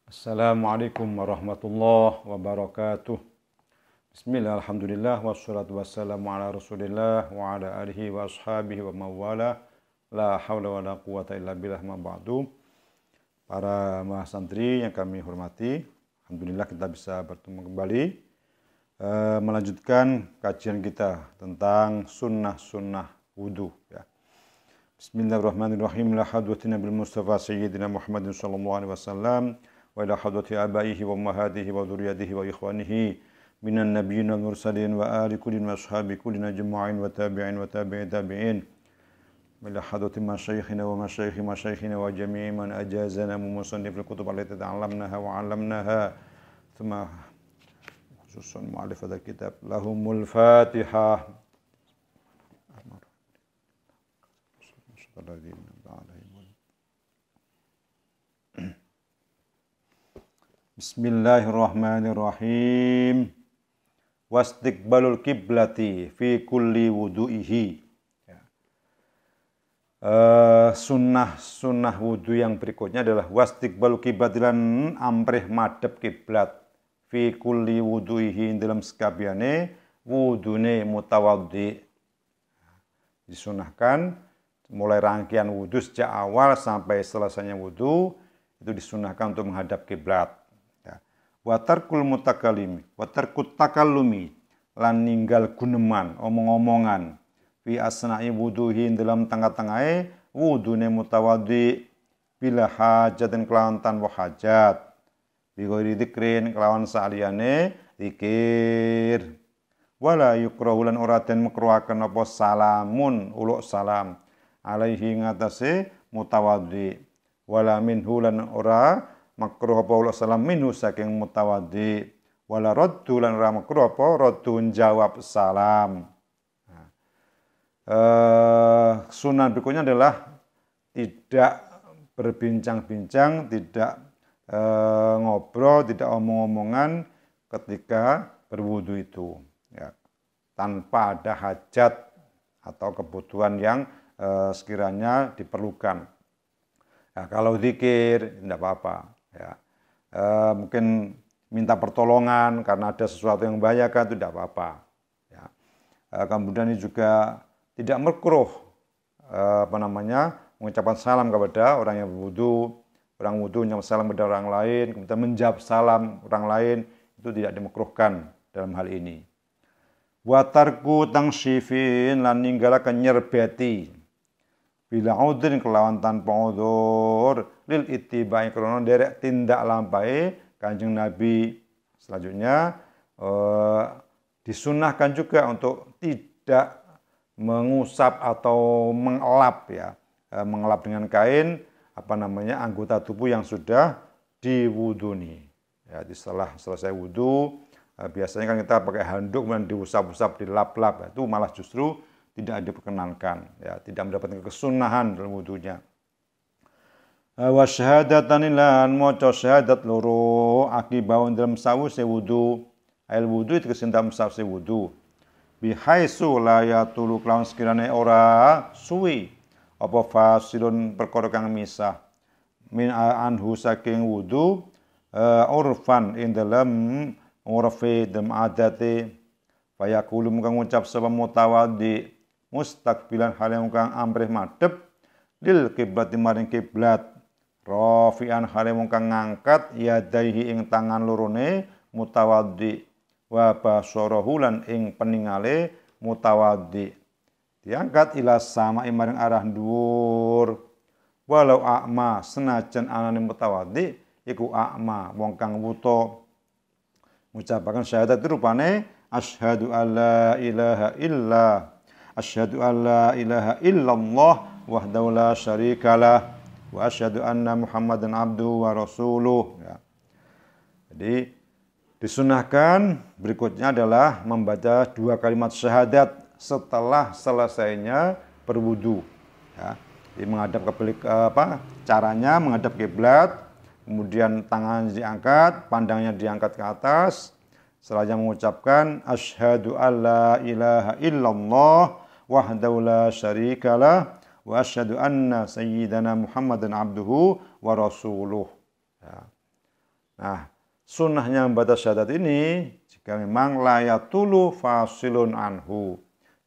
Assalamualaikum warahmatullahi wabarakatuh. Bismillah, alhamdulillah, wassalatu wassalamu ala rasulillah wa ala alihi wa ashabihi wa mawala. La hawla wa la quwata illa billah ma ba'du. Para mahasantri yang kami hormati, alhamdulillah kita bisa bertemu kembali melanjutkan kajian kita tentang sunnah-sunnah wudu ya. Bismillahirrahmanirrahim. La hadwatina bil Mustafa Sayyidina Muhammadin sallallahu alaihi wasallam wa ila hadrati abaihi wa ummahatihi wa dzurriyyatihi wa ikhwanihi minan nabiyyin wal mursalin wa ali kullin wa ashabi kullin ajma'in wa tabi'in wa tabi'i tabi'in ila hadrati masyayikhina wa masyayikhi masyayikhina wa jami'i man ajazana musannif al-kutub allati ta'allamnaha wa 'allamnaha thumma khususan mu'allif hadha kitab lahumul fatihah. Bismillahirrahmanirrahim. Wastiqbalul kiblati fi kulli wudu'ihi. Sunnah wudu yang berikutnya adalah wastiqbalul kiblati lan amprih madhep kiblat fi kulli wudu'ihi dalam sekabiane wudune mutawaddi. Disunahkan mulai rangkaian wudu sejak awal sampai selesainya wudu itu disunahkan untuk menghadap kiblat. Wa tarkul mutakallimi wa tarkut takallumi lan ninggal guneman omong-omongan fi asna'i wuduhi dalam tengah-tengahe wudune mutawaddi bila hajatin kelawan tanpa hajat bi ghairi dzikrin kelawan saliyane zikir wala yukrahu lan ora den makruhaken apa salamun uluk salam alaihi ngatasé mutawaddi wala minhu lan ora makruh apa uluk salam minhu saking mutawaddi wala raddu lan ora makruh apa raddun jawab salam. Sunnah berikutnya adalah tidak berbincang-bincang, tidak ngobrol, tidak omong-omongan ketika berwudu itu ya, tanpa ada hajat atau kebutuhan yang sekiranya diperlukan. Ya, kalau zikir tidak apa-apa ya. Mungkin minta pertolongan karena ada sesuatu yang membahayakan itu tidak apa-apa ya. Kemudian ini juga tidak makruh mengucapkan salam kepada orang yang berwudu, orang wudu mengucapkan salam kepada orang lain, kemudian menjawab salam orang lain itu tidak dimakruhkan dalam hal ini. Wa tarku tangsifin lan ninggalaken nyerbeti bila udhrin kelawan tanpa udhur lil ittiba'i krana derek tindak lampahe Kanjeng Nabi. Selanjutnya disunahkan juga untuk tidak mengusap atau mengelap ya, mengelap dengan kain anggota tubuh yang sudah diwuduni. Ya, setelah selesai wudu biasanya kan kita pakai handuk kemudian diusap-usap, dilap-lap, itu malah justru tidak diperkenankan ya, tidak mendapatkan kesunahan dalam wudunya. Wa syahadatan lan maca syahadat loro akibaun dalam sawuse wudu. Ail wudu itu kesintam sawuse wudu. Bihaisu la yatulu kelawan sekirane ora suwi apa fasilun perkara kang misah min anhu saking wudu urfan ing dalam urfi dem adate fayaqulu kang ngucap sapa mutawaddi mustaqbilan hale kang amrih madhep lil kiblat maring kiblat rafi'an hale kang ngangkat yadaihi ing tangan lorone mutawaddi wa basarahu lan ing peningale mutawaddi diangkat ila sama maring arah dhuwur walau a'ma senajan anane mutawaddi iku a'ma wong kang wuta ngucapaken syahadat rupane asyhadu alla ilaha illa asyhadu alla ilaha illallah wahdahu la syarikalah wa asyhadu anna Muhammadan abduhu wa rasuluh ya. Jadi disunahkan berikutnya adalah membaca 2 kalimat syahadat setelah selesainya berwudu ya. Jadi menghadap caranya menghadap kiblat, kemudian tangan diangkat, pandangnya diangkat ke atas, setelahnya mengucapkan asyhadu alla ilaha illallah wahdahu la syarikalah wa asyhadu anna sayyidana Muhammadan abduhu wa rasuluh. Ya. Nah, sunnahnya membaca syahadat ini jika memang layatulu fasilun anhu.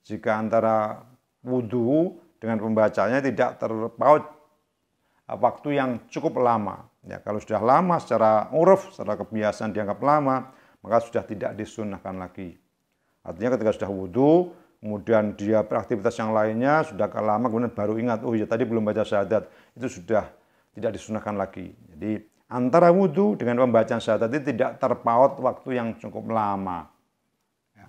Jika antara wudhu dengan pembacanya tidak terpaut waktu yang cukup lama. Ya, kalau sudah lama secara uruf, secara kebiasaan dianggap lama, maka sudah tidak disunnahkan lagi. Artinya ketika sudah wudhu, kemudian dia beraktivitas yang lainnya, sudah lama, kemudian baru ingat, oh ya tadi belum baca syahadat, itu sudah tidak disunahkan lagi. Jadi antara wudhu dengan pembacaan syahadat itu tidak terpaut waktu yang cukup lama. Ya.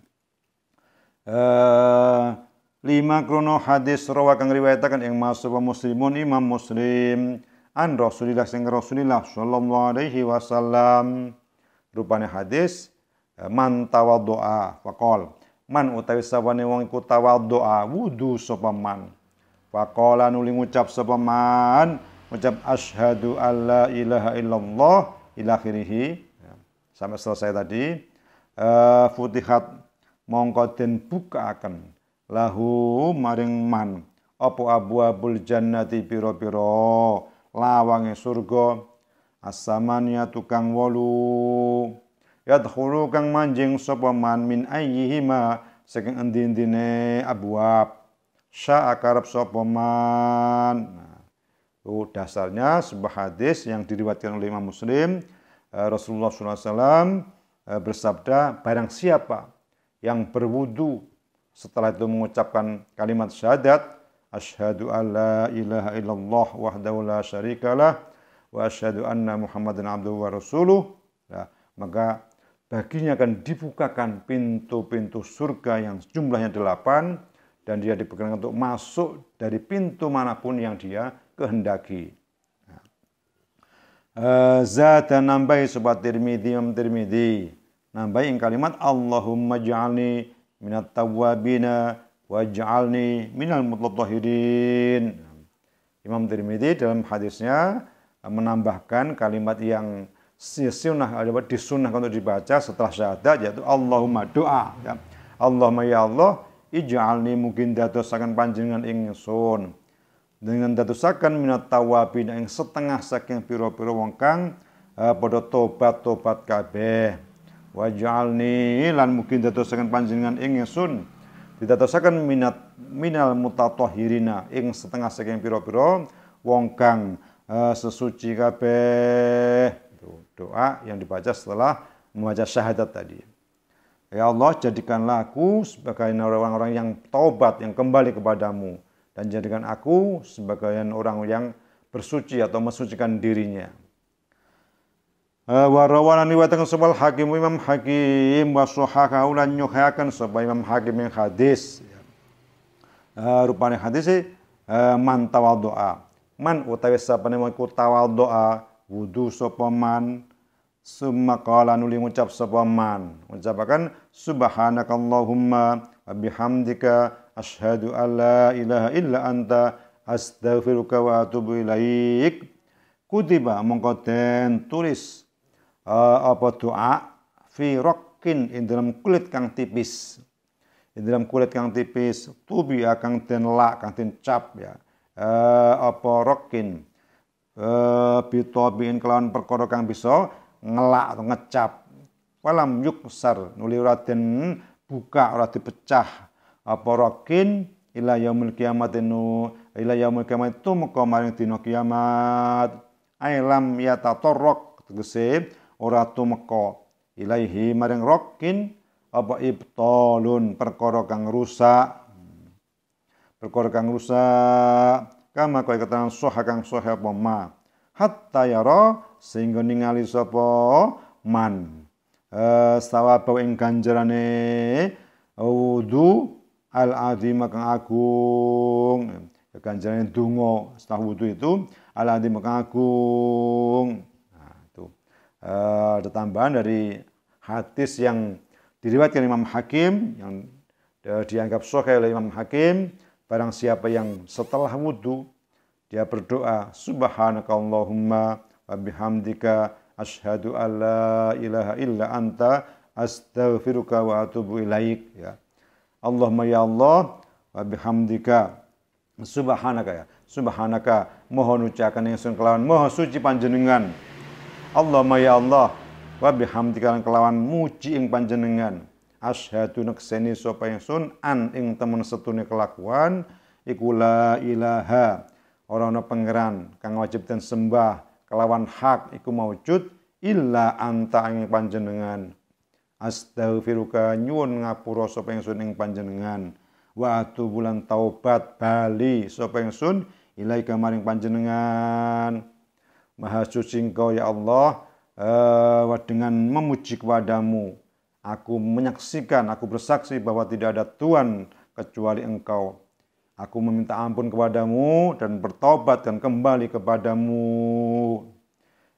5 krono hadis rawa kang riwayataken ing masuk muslimun Imam Muslim an Rasulillah sing Rasulillah sallallahu alaihi wasallam. Rupane hadis man tawaddoa faqol man utawi sawane wong iku tawaddoa wudu sapa man faqala nuli ngucap sapa man ngucap asyhadu alla ilaha illallah ila akhirih sampai selesai tadi futihat mongko den bukaaken lahu maring man apa abwaabul jannati pira-pira lawange surga as-samania tukang 8 yadkhulu kang manjing sapa man min ayyihima saking endi-endine abwaab sya akarep sapa man. Dasarnya sebuah hadis yang diriwayatkan oleh Imam Muslim. Rasulullah SAW bersabda, barang siapa yang berwudu setelah itu mengucapkan kalimat syahadat, asyhadu alla ilaha illallah wahdahu la syarikalah wa asyhadu anna muhammadan abduhu wa rasuluh, ya, maka baginya akan dibukakan pintu-pintu surga yang jumlahnya 8 dan dia diperkenankan untuk masuk dari pintu manapun yang dia kehendaki. Zata nambahi sobat Tirmidzi, Imam Tirmidzi nambahi ing kalimat Allahumma ja'alni minat tawwabina waj'alni minal mutatahhirin. Imam Tirmidzi dalam hadisnya menambahkan kalimat yang disunahkan untuk dibaca setelah syahadat, yaitu Allahumma, doa, ya. Allahumma ya Allah ij'alni mungkin dadosaken panjenengan ingsun dengan dadosaken minat tawabin ing setengah saking pira-pira wong kang padha tobat-tobat kabeh. Waj'alni lan mungkin dadosaken panjenengan ingsun didadosaken minal mutatahhirina ing setengah saking pira-pira wong kang sesuci kabeh. Doa yang dibaca setelah membaca syahadat tadi. Ya Allah, jadikanlah aku sebagai orang-orang yang taubat, yang kembali kepadamu, dan jadikan aku sebagai orang yang bersuci atau mensucikan dirinya. Wa rawanan riwayatkan sebal Hakim Imam Hakim wa sahahahu lan nyuhakan sebab Imam Hakim yang hadis. Rupane hadis man tawaddoa. Man utawi sapane iku tawaddoa wudu sapa man summa qala nuli ngucap sapa man ngucapaken subhanakallahumma wa bihamdika asyhadu alla ilaha illa anta astaghfiruka wa atubu ilaik. Kutiba mongko den tulis apa doa fi raqin ing dalam kulit kang tipis. Ing dalam kulit kang tipis tubi kang den lak kang den cap ya. Apa raqin bitobiin kelawan perkara kang bisa ngelak atau ngecap. Walam yuksar nuli ora den buka ora dipecah apa raqin ila yaumil kiamat ila yaumil kiamat tumeka maring dina kiamat. Ailam yatatarraq tegese ora tumeka ilaihi maring raqin apa ibtalun perkara kang rusak. Perkara kang rusak kama kaya keterangan sahih kang sahih apa ma hatta yara sehingga ningali sapa man sawaba ing ganjarane wudu al azim kang agung. Ganjarane donga setelah wudu itu al azim kang agung. Nah, itu ada tambahan dari hadis yang diriwayatkan Imam Hakim yang dianggap sahih oleh Imam Hakim. Barang siapa yang setelah wudu dia berdoa subhanakallahumma wa bihamdika asyhadu alla ilaha illa anta astaghfiruka wa atubu ilaik, ya. Allahumma ya Allah wa bihamdika subhanaka, ya. Subhanaka mohon ucapan ingsun kelawan maha suci panjenengan Allahumma ya Allah wa bihamdika kelawan muji ing panjenengan asyhadu nekseni sapa ingsun an ing temen setune kelakuan iku la ilaha ora ana pangeran kang wajib den sembah kelawan hak iku maujud illa anta ing panjenengan astaghfiruka nyuwun ngapura sapa ingsun ing panjenengan wa atubu lan taubat bali sapa ingsun ilaika maring panjenengan maha suci engkau ya Allah dengan memuji kepadamu aku menyaksikan aku bersaksi bahwa tidak ada Tuhan kecuali engkau aku meminta ampun kepadamu dan bertobat dan kembali kepadamu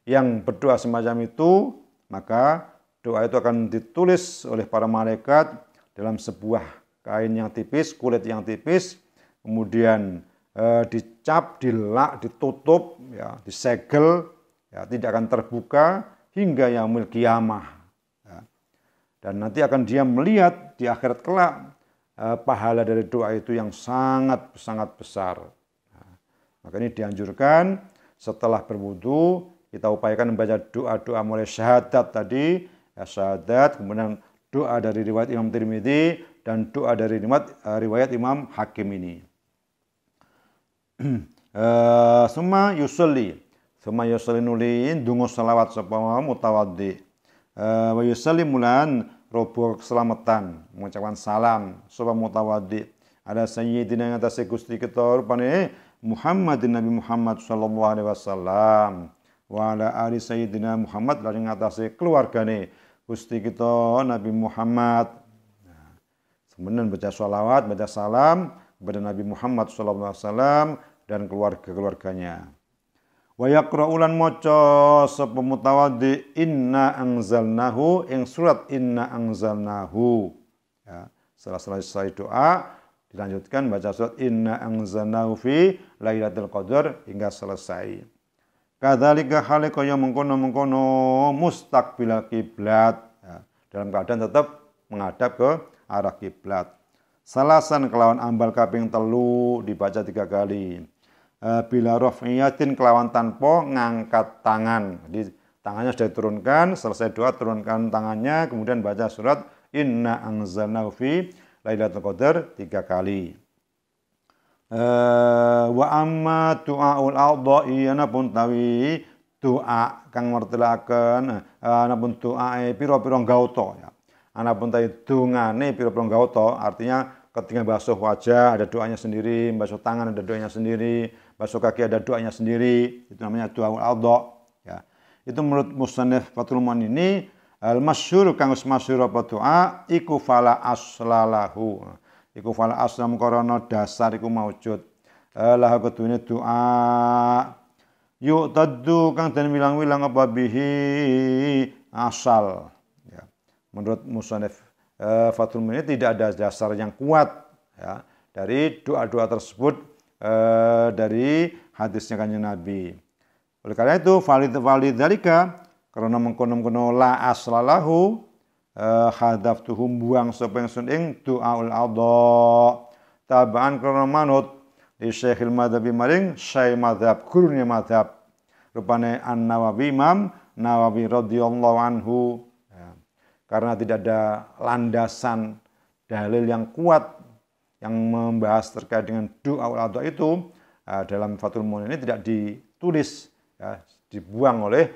yang berdoa semacam itu maka doa itu akan ditulis oleh para malaikat dalam sebuah kain yang tipis, kulit yang tipis, kemudian dicap, dilak, ditutup, ya, disegel, ya, tidak akan terbuka hingga yaumil qiyamah. Ya. Dan nanti akan dia melihat di akhirat kelak pahala dari doa itu yang sangat besar. Nah, maka ini dianjurkan setelah berwudu kita upayakan membaca doa-doa mulai syahadat tadi, ya, syahadat, kemudian doa dari riwayat Imam Tirmidzi dan doa dari riwayat Imam Hakim ini. Summa yusolli nulin dungo salawat sapa mutawaddi. Wa yusalli mulan robo keselamatan mengucapkan salam sapa mutawaddi. Ada sayyidina ngatasé Gusti kita rupane Muhammadin Nabi Muhammad sallallahu alaihi wasallam. Wa ala ali sayyidina Muhammad lan ngatasé keluargane Gusti kita Nabi Muhammad. Kemudian baca sholawat, baca salam kepada Nabi Muhammad SAW dan keluarga-keluarganya. Wa yaqra'ulan maca sapa mutawaddi inna anzalnahu ing surat inna anzalnahu. Ya, setelah selesai doa dilanjutkan baca surat inna anzalnahu fi lailatul qadar hingga selesai. Kadzalika hale kaya mengkono-mengkono mustaqbilal kiblat, ya, dalam keadaan tetap menghadap ke arah kiblat. Salasan kelawan ambal kaping 3 dibaca 3 kali. Bila raf'iyatin kelawan tanpa ngangkat tangan. Jadi tangannya sudah diturunkan, selesai doa turunkan tangannya, kemudian baca surat inna anzalnahu fi lailatul qadar 3 kali. Wa amma du'aul a'dha'i anapun tawi doa kang mertelaken anapun doae pira-pira gauta ya. Anapun tawi dongane pira-pira gauta artinya ketika basuh wajah ada doanya sendiri, basuh tangan ada doanya sendiri, basuh kaki ada doanya sendiri, itu namanya du'aul a'dha ya. Itu menurut musannif Fathul Mu'in ini al-masyhur kang masyhur apa doa iku fala aslalahu. Iku fala aslam korona dasar iku maujud. Lah kedune doa yuk taddu kang den wilang-wilang apa bihi asal. Ya. Menurut musannif Fathul Mu'in tidak ada dasar yang kuat ya, dari doa-doa tersebut dari hadisnya Kanjeng Nabi. Oleh karena itu valid dzalika karena mengkono-kono la aslalahu hadaftuhum buang sapa ingsun ing du'aul adha tabaan karena manut di Syekhil Madhabi maring Syekh Madhab gurune madhab rupane An-Nawawi Imam Nawawi radhiyallahu anhu ya. Karena tidak ada landasan dalil yang kuat yang membahas terkait dengan du'aul adha itu dalam Fathul Mu'in ini tidak ditulis ya, dibuang oleh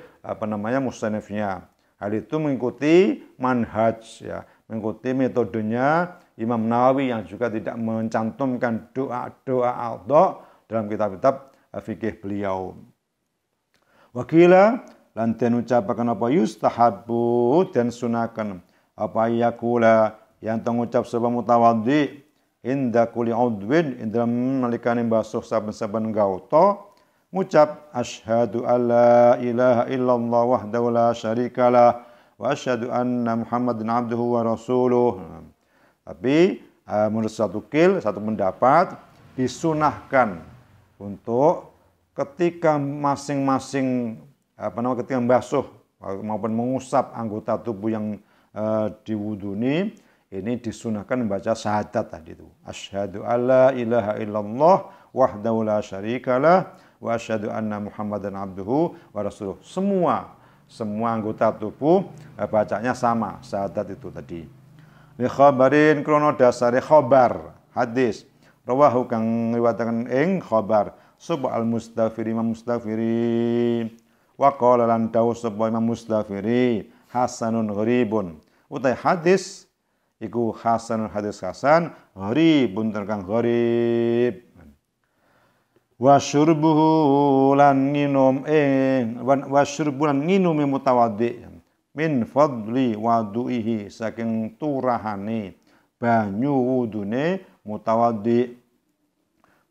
musannifnya. Hal itu mengikuti manhaj ya, mengikuti metodenya Imam Nawawi yang juga tidak mencantumkan doa-doa adha dalam kitab-kitab fikih beliau. Wakila lan den ucapaken apa yustahabbu dan sunaken apa yakula yang tengucap sapa mutawaddi inda kulli udwin indram nalikane basuh saben-saben gauta ngucap asyhadu alla ilaha illallah wahdahu la syarikalah wa asyhadu anna Muhammadan abduhu wa rasuluh. Tapi menurut satu pendapat disunahkan untuk ketika masing-masing ketika membasuh maupun mengusap anggota tubuh yang diwuduni ini disunahkan membaca syahadat tadi itu asyhadu alla ilaha illallah wahdahu la syarikalah wa asyhadu anna Muhammadan abduhu wa rasuluh. Semua semua anggota tubuh bacanya sama, syahadat itu tadi. Li khabarin krono dasare khabar, hadis. Rawahu kang riwayataken ing khabar sub al Mustafiri Imam Mustafiri. Wa qala lan dawu sapa Imam Mustafiri hasanun gharibun. Utai hadis iku hasanun hadis hasan, gharibun terkang gharib. Wa syurbuhu lan nginum wa syurbu lan nginum mutawaddi min fadli wadu'ihi saking turahane banyu wudune mutawaddi.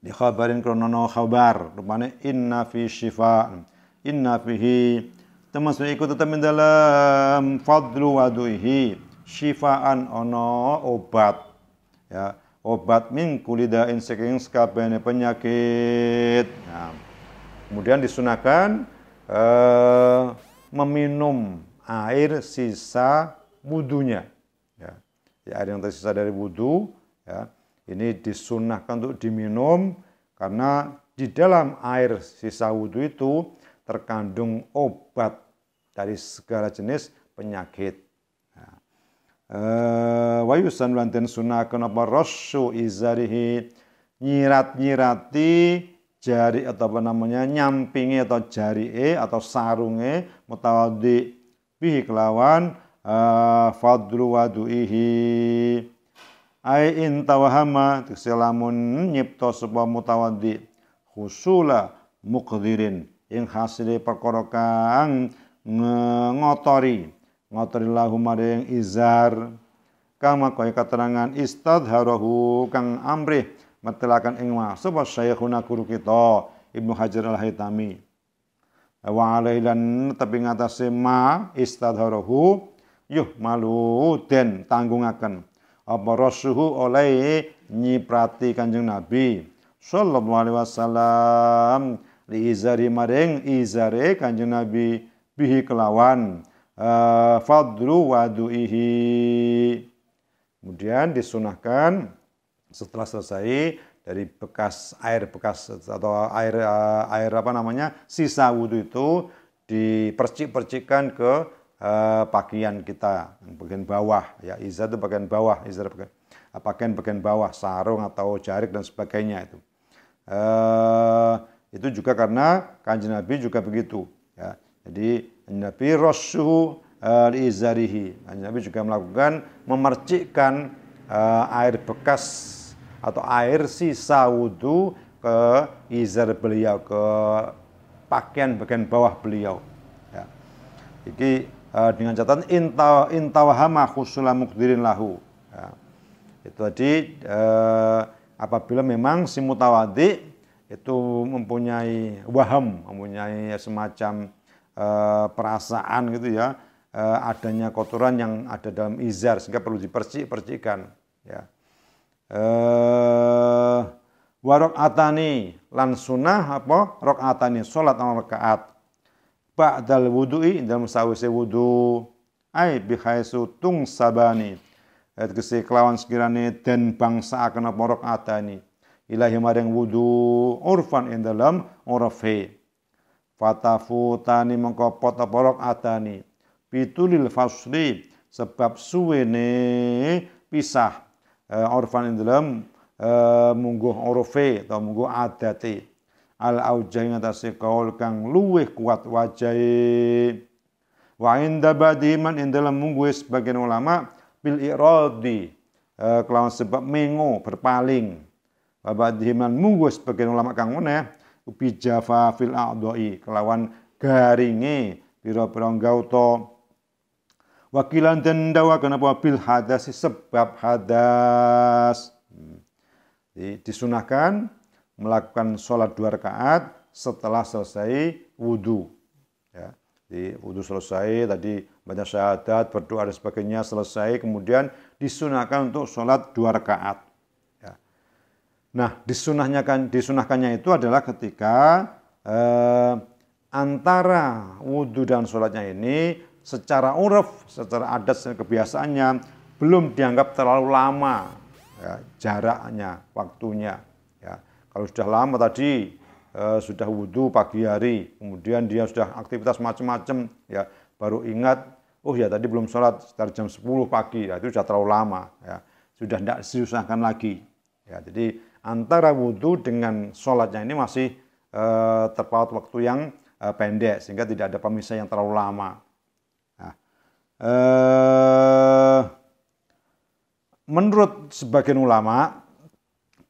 Di khabarin kronono khabar rupane inna fi syifa, inna fihi termasuk ikut tetap dalam fadlu wadu'ihi syifaan ono obat, ya obat min kulidain saking sakabehane penyakit. Nah, kemudian disunahkan meminum air sisa wudunya, ya. Air yang tersisa dari wudu, ya, ini disunahkan untuk diminum karena di dalam air sisa wudu itu terkandung obat dari segala jenis penyakit. Wa yusan lanten sunahkan apa rasyu izarihi nyirat-nyirati jari atau apa namanya nyampingi atau jarie atau sarunge mutawaddi bihi kelawan fadlu wadu'ihi ai intawahama tikselamun nyipto sapa mutawaddi khusula muqdirin ing hasile perkara kang ngotori lahu maring izar kama kaya keterangan istadharahu kang amrih metelakan ing ma sapa syekhuna guru kita Ibnu Hajar Al-Haytami wa alailan tapi ngatasé ma istadharahu yuh malu den tanggungaken apa rasuhu oleh nyiprati Kanjeng Nabi sallallahu alaihi wasallam li izari maring izare Kanjeng Nabi bihi kelawan fadlu wadu'ihi. Kemudian disunahkan setelah selesai dari air bekas atau air apa namanya sisa wudu itu dipercik-percikkan ke pakaian kita bagian bawah, ya izar itu bagian bawah, izar bagian bawah, sarung atau jarik dan sebagainya itu. Itu juga karena Kanjeng Nabi juga begitu, ya. Jadi Nabi rasyuhu izarihi. Nabi juga melakukan memercikkan air bekas atau air sisa wudu ke izar beliau, ke pakaian bagian bawah beliau. Ya. Iki dengan catatan intawahama khusula muqdirin lahu. Ya. Itu tadi apabila memang si mutawaddi itu mempunyai waham, mempunyai semacam perasaan gitu ya, adanya kotoran yang ada dalam izar sehingga perlu dipercik-percikan, ya. Wa rakaatani lan sunah apa rakaatani salat 2 rakaat ba'dal wudu'i dalam sawise wudu ai bi khaisu tung sabani tegese kelawan sekirane den bangsa akan apa rakaatani ilahi maring wudu urfan ing dalam urafe fatafutani mengko pot apa rakaatani pitulil fasli sebab suwene pisah urfan ing dalam mungguh urafe atau mungguh adate al aujai ngatasi kaul kang luweh kuat wajahe wa inda badiman ing dalam mungguh sebagian ulama bil iradi kelawan sebab mengo berpaling wa badiman mungguh sebagian ulama kang meneh ubi jafa fil a'dai kelawan garinge pira-pira gauta wakilan den dawaken apa bil hadas sebab hadas. Disunahkan melakukan sholat 2 rakaat setelah selesai wudu, ya. Di wudu selesai tadi baca syahadat, berdoa dan sebagainya selesai, kemudian disunahkan untuk sholat 2 rakaat. Ya. Nah, disunahkannya itu adalah ketika antara wudu dan sholatnya ini secara uruf, secara adat dan kebiasaannya belum dianggap terlalu lama, ya, jaraknya, waktunya. Ya. Kalau sudah lama tadi sudah wudhu pagi hari, kemudian dia sudah aktivitas macam-macam, ya, baru ingat, oh ya tadi belum sholat sekitar jam 10 pagi, ya, itu sudah terlalu lama, ya, sudah tidak diusahakan lagi. Ya, jadi antara wudhu dengan sholatnya ini masih terpaut waktu yang pendek, sehingga tidak ada pemisah yang terlalu lama. Nah, menurut sebagian ulama,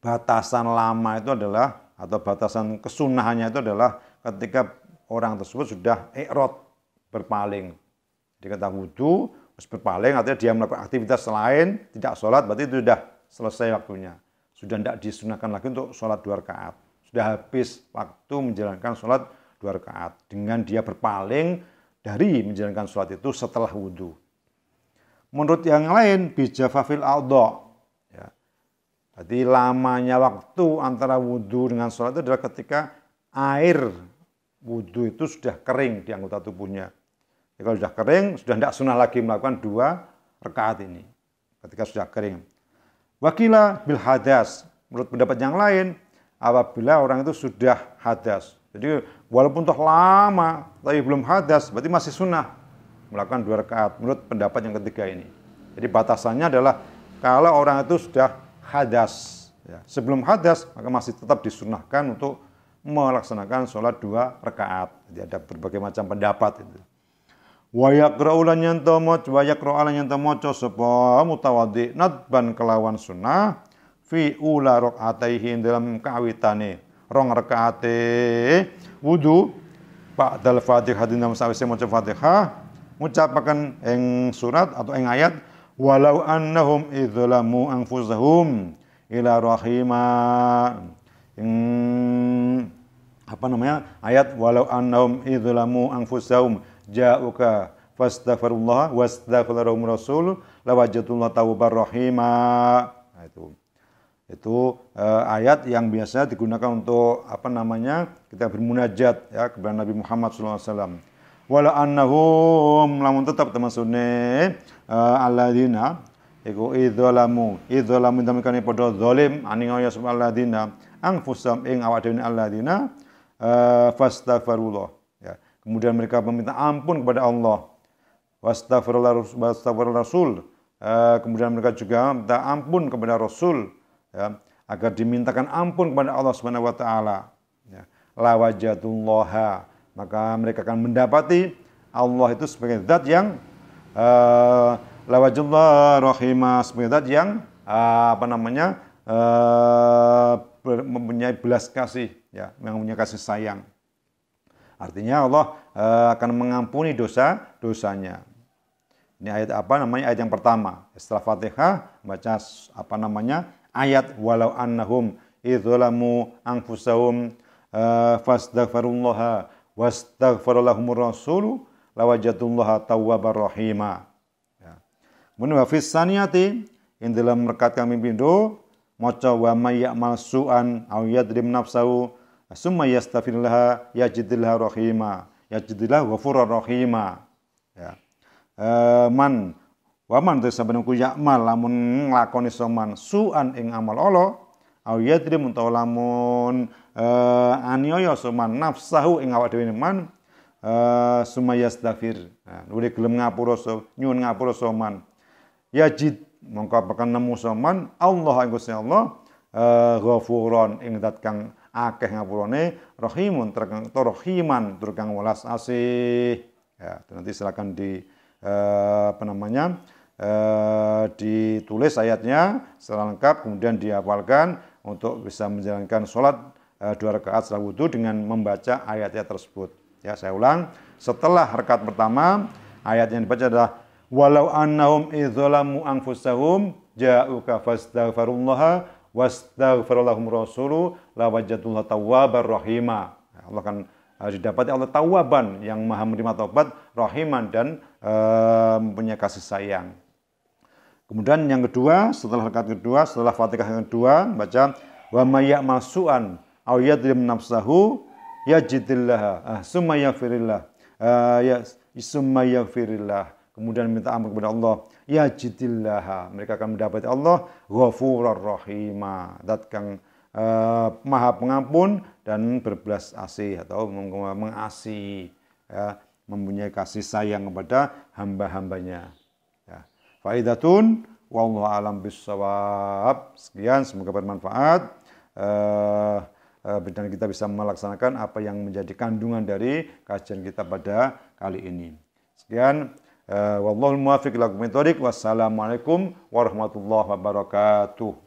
batasan lama itu adalah, atau batasan kesunahannya itu adalah ketika orang tersebut sudah ikrot, berpaling. Jadi kata wudhu, terus berpaling, artinya dia melakukan aktivitas lain, tidak sholat, berarti itu sudah selesai waktunya. Sudah tidak disunahkan lagi untuk sholat 2 rakaat. Sudah habis waktu menjalankan sholat 2 rakaat. Dengan dia berpaling dari menjalankan sholat itu setelah wudhu. Menurut yang lain, bijafafil aldo. Jadi lamanya waktu antara wudhu dengan sholat itu adalah ketika air wudhu itu sudah kering di anggota tubuhnya. Jadi kalau sudah kering, sudah tidak sunnah lagi melakukan 2 rakaat ini. Ketika sudah kering. Wakila bil hadas. Menurut pendapat yang lain, apabila orang itu sudah hadas. Jadi walaupun toh lama, tapi belum hadas, berarti masih sunnah melakukan 2 rakaat. Menurut pendapat yang ketiga ini. Jadi batasannya adalah kalau orang itu sudah hadas, ya. Sebelum hadas maka masih tetap disunahkan untuk melaksanakan sholat 2 rakaat. Jadi ada berbagai macam pendapat itu. Wa yaqra'u lan yanto maca sapa mutawaddi nadban kelawan sunnah fi ula rakaataihi dalam kawitane 2 rakaate wudu ba'dal Fatihah dinam sawise maca Fatihah ngucapaken ing surat atau ing ayat walau annahum idzalamu anfusahum ila rahima. Ayat walau annahum idzalamu anfusahum ja'uka fastaghfirullah wastaghfirullah rasul lawajatullah tawwabar rahima. Nah, itu ayat yang biasa digunakan untuk kita bermunajat, ya, kepada Nabi Muhammad SAW. Walau annahum lamun tetap termasukne alladzina iku idzalamu indamikane padha zalim aningoyo sapa alladzina anfusam ing awak dhewe alladzina fastaghfirullah, ya. Kemudian mereka meminta ampun kepada Allah. Wastaghfirullah rasul, kemudian mereka juga minta ampun kepada Rasul, ya, agar dimintakan ampun kepada Allah Subhanahu wa taala, ya. La wajatullaha, maka mereka akan mendapati Allah itu sebagai zat yang la wajatullah rahimah, sebagai zat yang mempunyai belas kasih, ya, yang mempunyai kasih sayang. Artinya Allah akan mengampuni dosa-dosanya. Ini ayat ayat yang pertama. Setelah Fatihah baca ayat walau annahum idzalamu anfusahum fastaghfirullaha wastaghfirallahumur rasulu lawajatullaha tawwabar rahima. Ya. Kemudian wa fis saniyati ing dalam rekat kami pindho maca wa may ya'mal su'an aw yadrim nafsahu summa yastaghfirullah yajidillah rahima yajidillah ghafurur rahima. Ya. Waman tesaben ku yakmal lamun nglakoni soman su'an ing amal ala au yadrim utawa lamun aniaya soman nafsahu ing awak dhewe man sumayastaghfir. Nah, nulis gelem ngapura nyuwun ngapura soman yajid mongko bakal nemu soman Allah ing Gusti Allah ghafuron ing zat kang akeh ngapurane rahimun rahiman tur kang welas asih. Ya, nanti silakan ditulis ayatnya secara lengkap, kemudian dihafalkan untuk bisa menjalankan sholat 2 rakaat setelah wudhu dengan membaca ayat-ayat tersebut. Ya, saya ulang, setelah rakaat pertama ayat yang dibaca adalah walau annahum idzalamu anfusahum ja'uka fastaghfirullaha wastaghfirallahum rasulu lawajatullah tawwabar rahima. Allah akan didapati Allah tawwaban yang maha menerima taubat, rahiman dan mempunyai kasih sayang. Kemudian yang kedua, setelah rakaat kedua, setelah Fatihah yang kedua, baca wa may ya'mal su'an aw yadrim nafsahu yajidillah summa yaghfirillah summa yaghfirillah. Kemudian minta ampun kepada Allah, yajidillah, mereka akan mendapati Allah ghafurur rahima, zat kang Maha Pengampun dan berbelas asih atau mengasihi, ya, mempunyai kasih sayang kepada hamba-hambanya. Ya. Faidatun wallahu alam bissawab. Sekian, semoga bermanfaat. Dan kita bisa melaksanakan apa yang menjadi kandungan dari kajian kita pada kali ini. Sekian, wallahul muwaffiq ila aqwamit thoriq. Wassalamualaikum warahmatullahi wabarakatuh.